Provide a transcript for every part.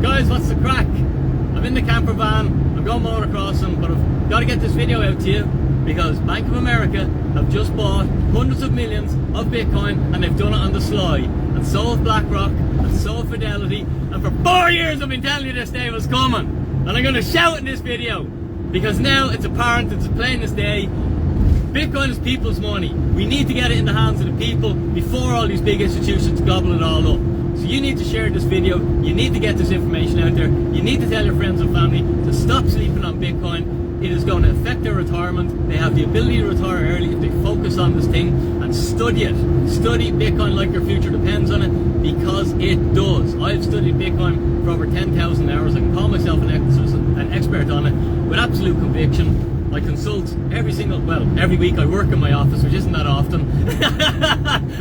Guys, what's the crack? I'm in the camper van, I'm going motocrossing, but I've got to get this video out to you because Bank of America have just bought hundreds of millions of Bitcoin, and they've done it on the sly. And so have BlackRock, and so have Fidelity, and for 4 years I've been telling you this day was coming. And I'm going to shout in this video because now it's apparent, it's plain as day. Bitcoin is people's money. We need to get it in the hands of the people before all these big institutions gobble it all up. So you need to share this video, you need to get this information out there, you need to tell your friends and family to stop sleeping on Bitcoin. It is going to affect their retirement. They have the ability to retire early if they focus on this thing and study it. Study Bitcoin like your future depends on it, because it does. I've studied Bitcoin for over 10,000 hours. I can call myself an expert on it with absolute conviction. I consult every week. I work in my office, which isn't that often,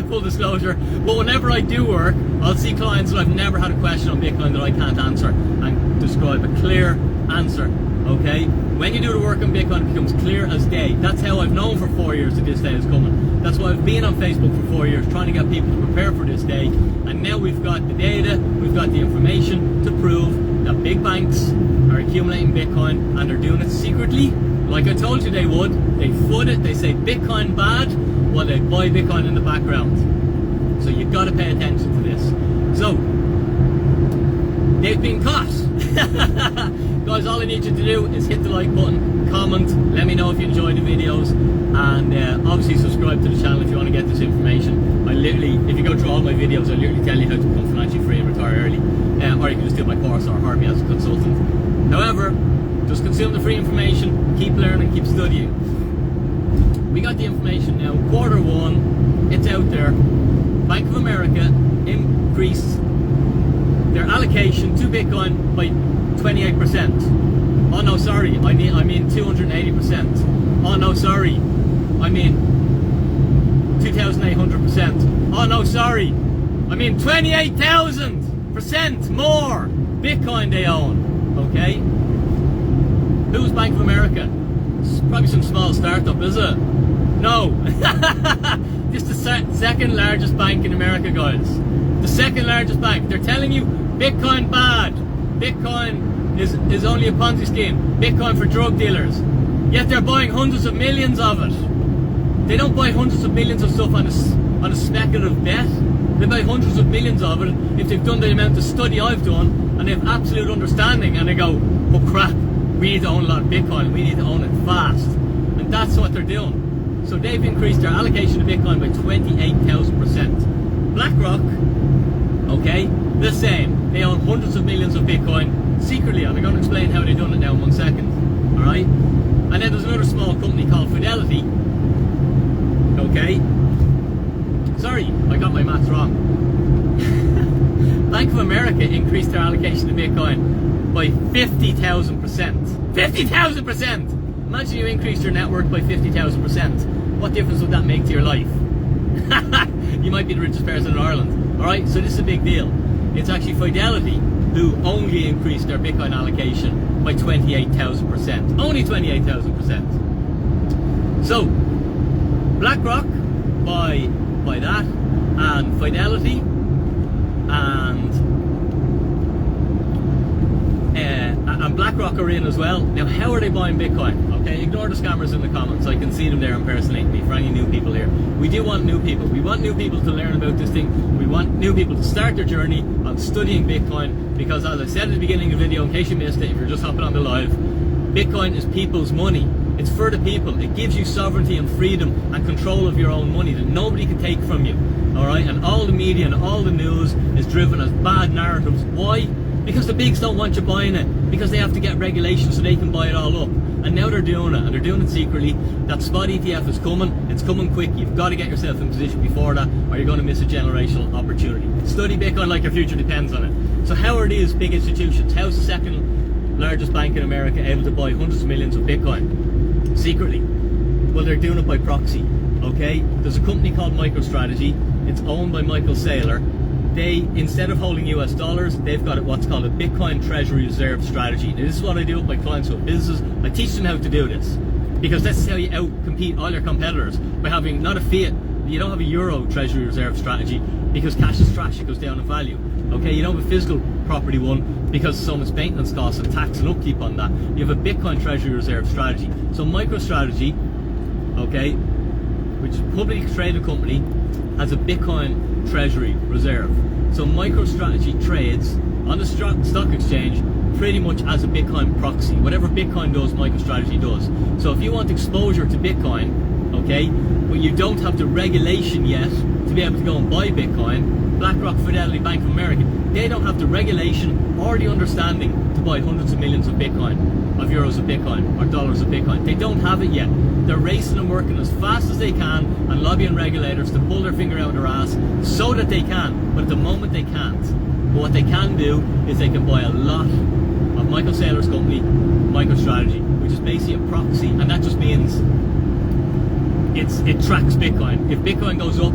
full disclosure, but whenever I do work, I'll see clients that I've never had a question on Bitcoin that I can't answer and describe a clear answer, okay? When you do the work on Bitcoin, it becomes clear as day. That's how I've known for 4 years that this day is coming. That's why I've been on Facebook for 4 years, trying to get people to prepare for this day, and now we've got the data, we've got the information to prove that big banks are accumulating Bitcoin, and they're doing it secretly. Like I told you they would. They foot it, they say Bitcoin bad, while they buy Bitcoin in the background. So you've got to pay attention to this. So, they've been caught. Guys, all I need you to do is hit the like button, comment, let me know if you enjoy the videos, and obviously subscribe to the channel if you want to get this information. I literally, if you go through all my videos, I literally tell you how to become financially free and retire early. Or you can just do my course or hire me as a consultant. However, just consume the free information, keep learning, keep studying. We got the information now, Q1, it's out there. Bank of America increased their allocation to Bitcoin by 28%. Oh no, sorry, I mean 280%. Oh no, sorry, I mean 2,800%. Oh no, sorry, I mean 28,000% more Bitcoin they own, okay? Who's Bank of America? It's probably some small startup, is it? No. It's the second largest bank in America, guys. The second largest bank. They're telling you Bitcoin bad. Bitcoin is only a Ponzi scheme. Bitcoin for drug dealers. Yet they're buying hundreds of millions of it. They don't buy hundreds of millions of stuff on a speculative bet. They buy hundreds of millions of it if they've done the amount of study I've done and they have absolute understanding, and they go, oh crap, we need to own a lot of Bitcoin, we need to own it fast. And that's what they're doing. So they've increased their allocation to Bitcoin by 28,000%. BlackRock, okay, the same. They own hundreds of millions of Bitcoin secretly, and I'm going to explain how they've done it now in 1 second. Alright? And then there's another small company called Fidelity. Okay? Sorry, I got my maths wrong. Bank of America increased their allocation to Bitcoin by 50,000%. 50,000%! Imagine you increased your net worth by 50,000%. What difference would that make to your life? You might be the richest person in Ireland. Alright, so this is a big deal. It's actually Fidelity who only increased their Bitcoin allocation by 28,000%. Only 28,000%. So, BlackRock by that, and Fidelity, and BlackRock are in as well. Now, how are they buying Bitcoin? Okay, ignore the scammers in the comments. I can see them there impersonating me. For any new people here, we do want new people. We want new people to learn about this thing. We want new people to start their journey on studying Bitcoin, because as I said at the beginning of the video, in case you missed it, if you're just hopping on the live, Bitcoin is people's money. It's for the people. It gives you sovereignty and freedom and control of your own money that nobody can take from you. Alright, and all the media and all the news is driven as bad narratives. Why? Because the bigs don't want you buying it, because they have to get regulation so they can buy it all up. And now they're doing it, and they're doing it secretly. That spot ETF is coming. It's coming quick. You've got to get yourself in position before that, or you're going to miss a generational opportunity. Study Bitcoin like your future depends on it. So how are these big institutions, how's the second largest bank in America able to buy hundreds of millions of Bitcoin secretly? Well, they're doing it by proxy. Okay, there's a company called MicroStrategy. It's owned by Michael Saylor. They, instead of holding US dollars, they've got what's called a Bitcoin Treasury Reserve strategy. Now, this is what I do with my clients who have businesses. I teach them how to do this, because this is how you out-compete all your competitors, by having not a fiat. You don't have a Euro Treasury Reserve strategy, because cash is trash, it goes down in value. Okay, you don't have a physical property one because so much maintenance costs and tax and upkeep on that. You have a Bitcoin Treasury Reserve strategy. So MicroStrategy, okay, which is a publicly traded company, has a Bitcoin Treasury Reserve. So MicroStrategy trades on the stock exchange pretty much as a Bitcoin proxy. Whatever Bitcoin does, MicroStrategy does. So if you want exposure to Bitcoin, okay, but you don't have the regulation yet to be able to go and buy Bitcoin, BlackRock, Fidelity, Bank of America, they don't have the regulation or the understanding to buy hundreds of millions of Bitcoin, of euros of Bitcoin, or dollars of Bitcoin. They don't have it yet. They're racing and working as fast as they can and lobbying regulators to pull their finger out their ass so that they can, but at the moment they can't. But what they can do is they can buy a lot of Michael Saylor's company, MicroStrategy, which is basically a proxy, and that just means it tracks Bitcoin. If Bitcoin goes up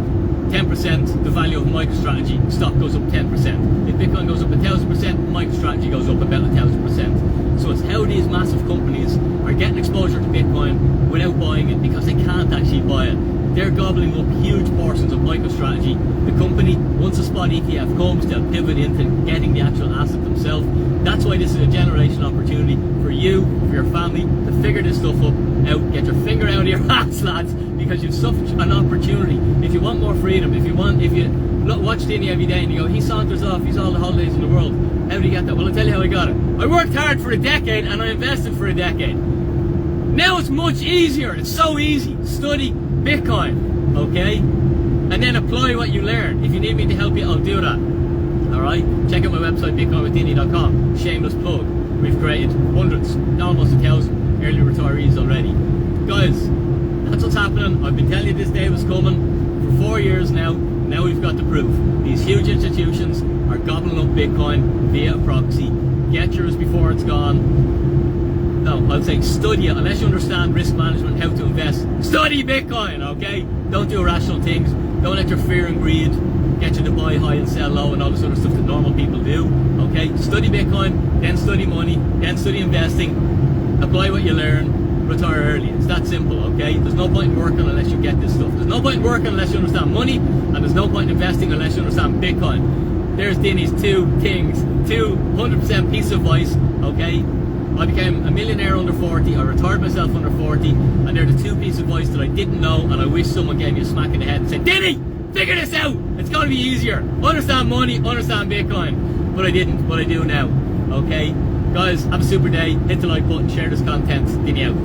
10%, the value of MicroStrategy stock goes up 10%. If Bitcoin goes up 1,000%, MicroStrategy goes up about 1,000%. So it's how these massive companies are getting exposure to Bitcoin without buying it because they can't actually buy it. They're gobbling up huge portions of MicroStrategy. The company, once a spot ETF comes, they'll pivot into getting the actual asset themselves. That's why this is a generational opportunity for you, for your family, to figure this stuff out, get your finger out of your ass, lads, because you've such an opportunity. If you want more freedom, if you watch Dinny every day and you go, he saunters off, he's all the holidays in the world. How did he get that? Well, I'll tell you how I got it. I worked hard for a decade and I invested for a decade. Now it's much easier. It's so easy. Study Bitcoin, okay? And then apply what you learn. If you need me to help you, I'll do that. Alright? Check out my website, bitcoinwithdinny.com. Shameless plug. We've created hundreds, almost 1,000 early retirees already. Guys, that's what's happening. I've been telling you this day was coming for 4 years now. Now we've got the proof. These huge institutions are gobbling up Bitcoin via a proxy. Get yours before it's gone. No, I'll say study it. Unless you understand risk management, how to invest, study Bitcoin, okay? Don't do irrational things. Don't let your fear and greed get you to buy high and sell low and all this other stuff that normal people do, okay? Study Bitcoin, then study money, then study investing. Apply what you learn, retire early. It's that simple, okay? There's no point in working unless you get this stuff. There's no point in working unless you understand money, and there's no point in investing unless you understand Bitcoin. There's Dinny's two things, 200% piece of advice, okay? I became a millionaire under 40, I retired myself under 40, and they're the two pieces of advice that I didn't know, and I wish someone gave me a smack in the head and said, Dinny, figure this out! It's gonna be easier. Understand money, understand Bitcoin. But I didn't, but I do now, okay? Guys, have a super day. Hit the like button, share this content. Dinny out.